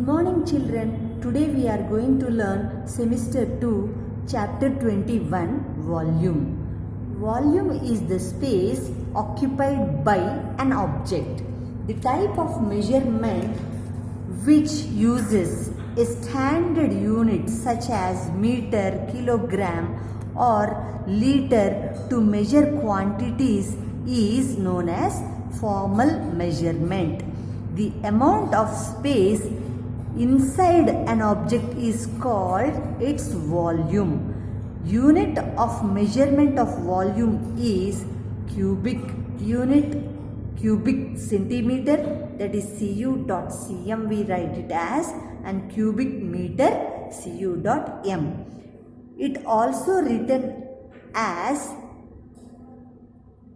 morning children. Today we are going to learn semester 2 chapter 21 volume. Volume is the space occupied by an object. The type of measurement which uses a standard unit such as meter, kilogram or liter to measure quantities is known as formal measurement. The amount of space inside an object is called its volume. Unit of measurement of volume is cubic unit, cubic centimeter, that is cu.cm we write it as, and cubic meter cu.m. It also written as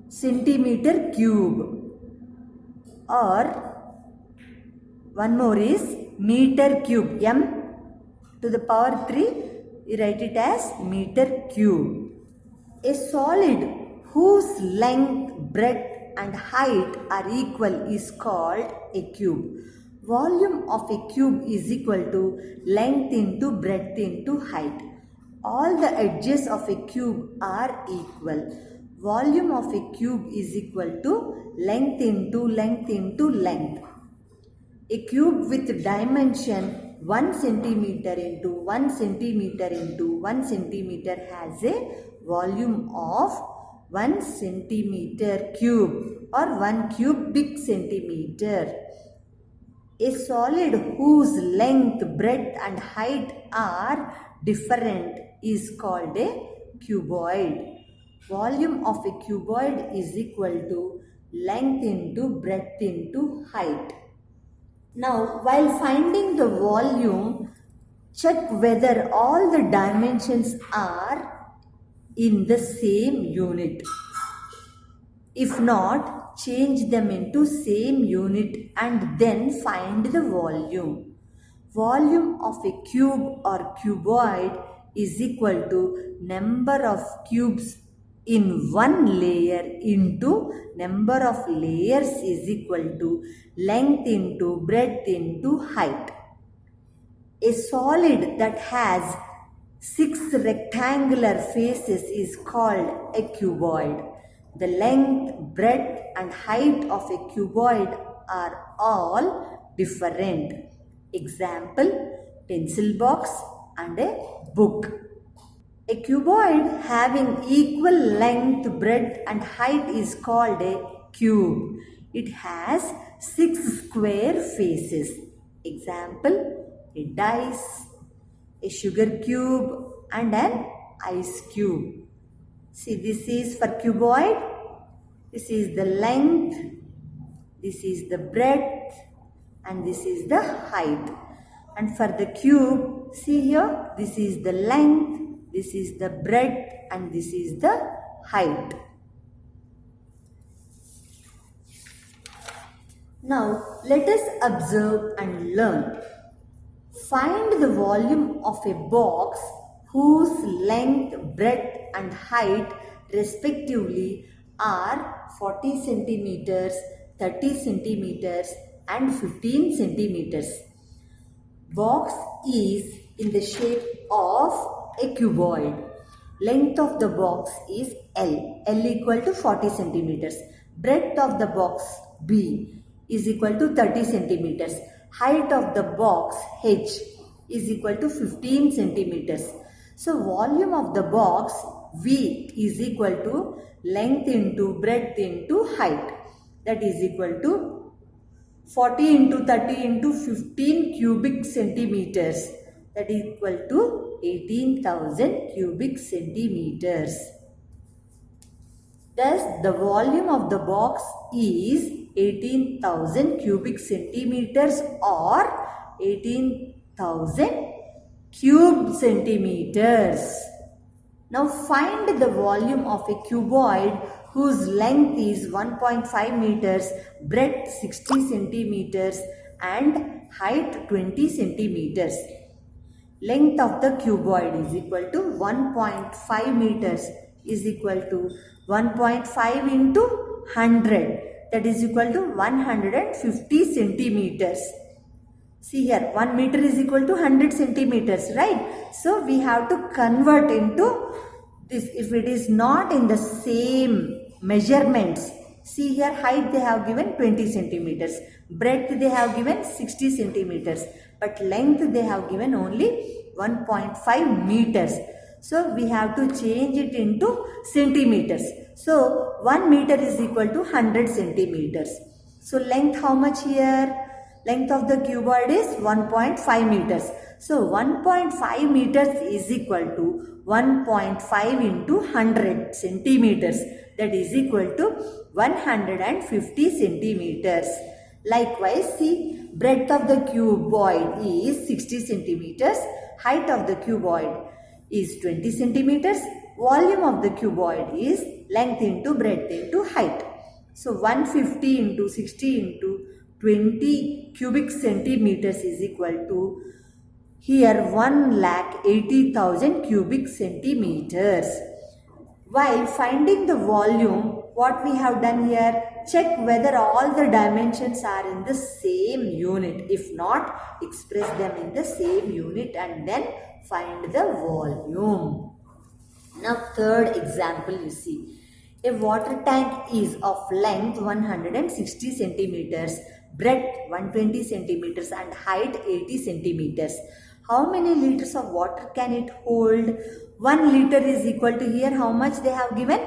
centimeter cube, or one more is meter cube, m to the power 3, we write it as meter cube. A solid whose length, breadth and height are equal is called a cube. Volume of a cube is equal to length into breadth into height. All the edges of a cube are equal. Volume of a cube is equal to length into length into length. A cube with dimension 1 centimeter into 1 centimeter into 1 centimeter has a volume of 1 centimeter cube or 1 cubic centimeter. A solid whose length, breadth and height are different is called a cuboid. Volume of a cuboid is equal to length into breadth into height. Now, while finding the volume, check whether all the dimensions are in the same unit. If not, change them into same unit and then find the volume. Volume of a cube or cuboid is equal to number of cubes in one layer into number of layers is equal to length into breadth into height. A solid that has 6 rectangular faces is called a cuboid. The length, breadth and height of a cuboid are all different. Example, pencil box and a book. A cuboid having equal length, breadth and height is called a cube. It has 6 square faces. Example, a dice, a sugar cube and an ice cube. See, this is for cuboid. This is the length, this is the breadth and this is the height. And for the cube, see here, this is the length, this is the breadth and this is the height. Now, let us observe and learn. Find the volume of a box whose length, breadth and height respectively are 40 centimeters, 30 centimeters and 15 centimeters. Box is in the shape of a cuboid. Length of the box is L. L equal to 40 centimeters. Breadth of the box B is equal to 30 centimeters. Height of the box H is equal to 15 centimeters. So volume of the box V is equal to length into breadth into height. That is equal to 40 into 30 into 15 cubic centimeters. That is equal to 18,000 cubic centimeters. Thus, the volume of the box is 18,000 cubic centimeters or 18,000 cube centimeters. Now, find the volume of a cuboid whose length is 1.5 meters, breadth 60 centimeters and height 20 centimeters. Length of the cuboid is equal to 1.5 meters is equal to 1.5 into 100, that is equal to 150 centimeters. See here, 1 meter is equal to 100 centimeters, right? So we have to convert into this. If it is not in the same measurements, see here, height they have given 20 centimeters, breadth they have given 60 centimeters, but length they have given only 1.5 meters. So we have to change it into centimeters. So 1 meter is equal to 100 centimeters. So length how much here? Length of the cuboid is 1.5 meters. So 1.5 meters is equal to 1.5 into 100 centimeters. That is equal to 150 centimeters. Likewise, see, breadth of the cuboid is 60 centimeters. Height of the cuboid is 20 centimeters. Volume of the cuboid is length into breadth into height. So 150 into 60 into 20 cubic centimeters is equal to here 1,80,000 cubic centimeters. While finding the volume, what we have done here, check whether all the dimensions are in the same unit. If not, express them in the same unit and then find the volume. Now third example you see. A water tank is of length 160 centimeters, breadth 120 centimeters and height 80 centimeters. How many liters of water can it hold? 1 liter is equal to here how much they have given?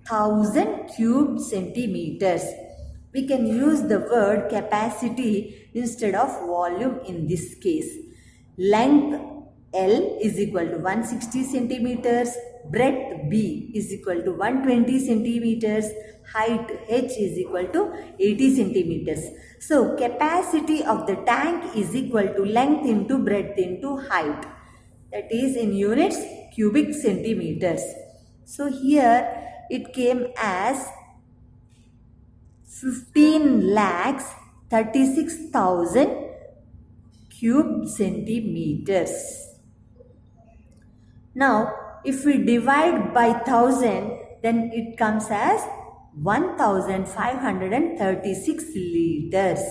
1000 cube centimeters. We can use the word capacity instead of volume in this case. Length L is equal to 160 centimeters, breadth B is equal to 120 centimeters, height H is equal to 80 centimeters. So capacity of the tank is equal to length into breadth into height. That is in units cubic centimeters. So here it came as 15,36,000 cube centimeters. Now, if we divide by 1000, then it comes as 1536 liters.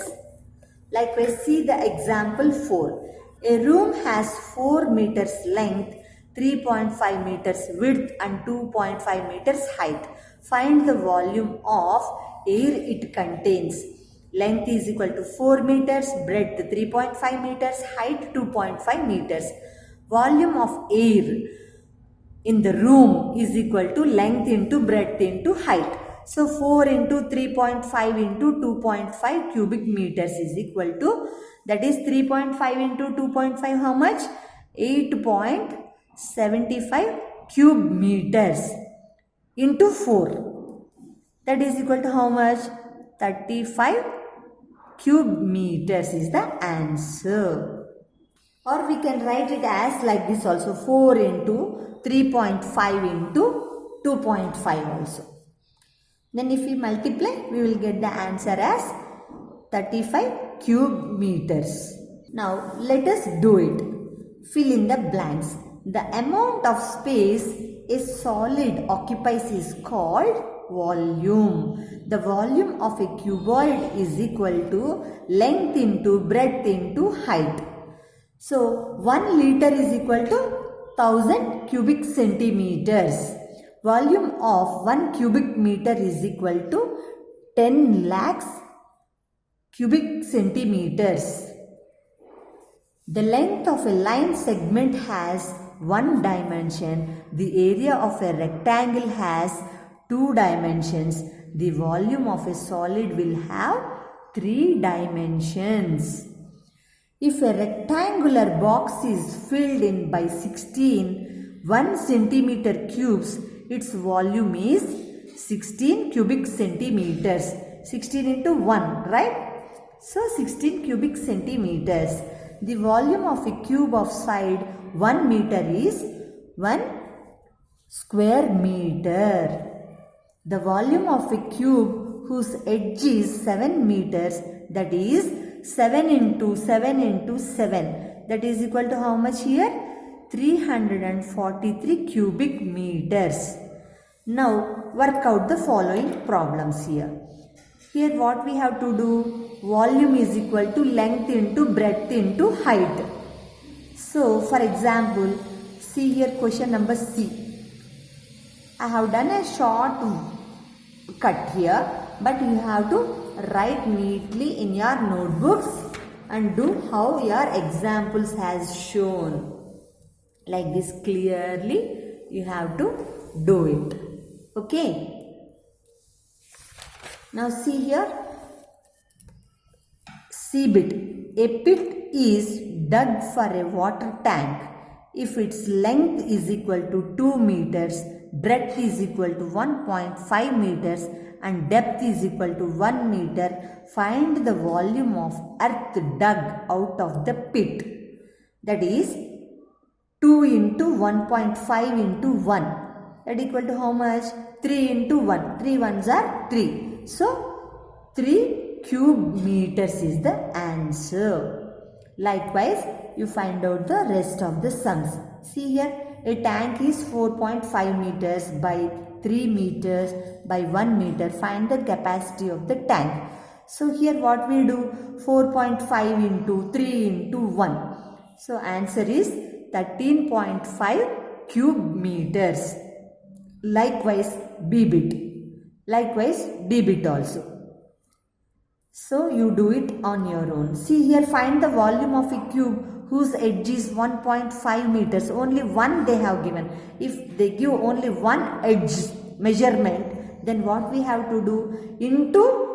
Likewise, see the example 4. A room has 4 meters length, 3.5 meters width and 2.5 meters height. Find the volume of air it contains. Length is equal to 4 meters, breadth 3.5 meters, height 2.5 meters. Volume of air in the room is equal to length into breadth into height. So 4 into 3.5 into 2.5 cubic meters is equal to, that is 3.5 into 2.5 how much? 8.75 cube meters into 4. That is equal to how much? 35 cube meters is the answer. Or we can write it as like this also, 4 into 3.5 into 2.5 also. Then if we multiply, we will get the answer as 35 cube meters. Now let us do it. Fill in the blanks. The amount of space a solid occupies is called volume. The volume of a cuboid is equal to length into breadth into height. So 1 liter is equal to 1000 cubic centimeters. Volume of 1 cubic meter is equal to 10 lakhs cubic centimeters. The length of a line segment has 1 dimension. The area of a rectangle has 2 dimensions. The volume of a solid will have 3 dimensions. If a rectangular box is filled in by 1 centimeter cubes, its volume is 16 cubic centimeters. 16 into 1, right? So 16 cubic centimeters. The volume of a cube of side 1 meter is 1 square meter. The volume of a cube whose edge is 7 meters, that is 7 into 7 into 7, that is equal to how much here? 343 cubic meters. Now work out the following problems here. Here what we have to do? Volume is equal to length into breadth into height. So for example, see here question number C. I have done a short cut here, but you have to write neatly in your notebooks and do how your examples has shown. Like this clearly you have to do it. Okay. Now see here, C bit. A pit is dug for a water tank if its length is equal to 2 meters, breadth is equal to 1.5 meters and depth is equal to 1 meter. Find the volume of earth dug out of the pit. That is 2 into 1.5 into 1. That equal to how much? 3 into 1. 3 ones are 3. So 3 cube meters is the answer. Likewise, you find out the rest of the sums. See here, a tank is 4.5 meters by 3 meters by 1 meter. Find the capacity of the tank. So here what we do? 4.5 into 3 into 1. So answer is 13.5 cube meters. Likewise B bit. Likewise D bit also. So you do it on your own. See here, find the volume of a cube whose edge is 1.5 meters. Only one they have given. If they give only one edge measurement, then what we have to do? Into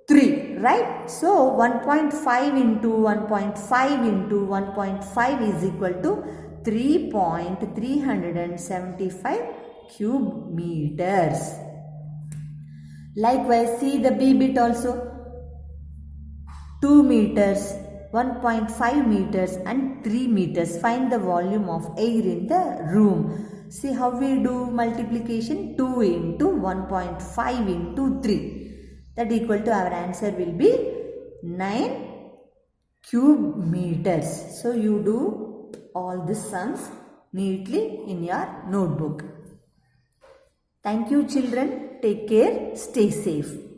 3, right? So 1.5 into 1.5 into 1.5 is equal to 3.375 cube meters. Likewise, see the B bit also. 2 meters, 1.5 meters and 3 meters. Find the volume of air in the room. See how we do multiplication? 2 into 1.5 into 3. That equal to our answer will be 9 cube meters. So you do all the sums neatly in your notebook. Thank you children. Take care. Stay safe.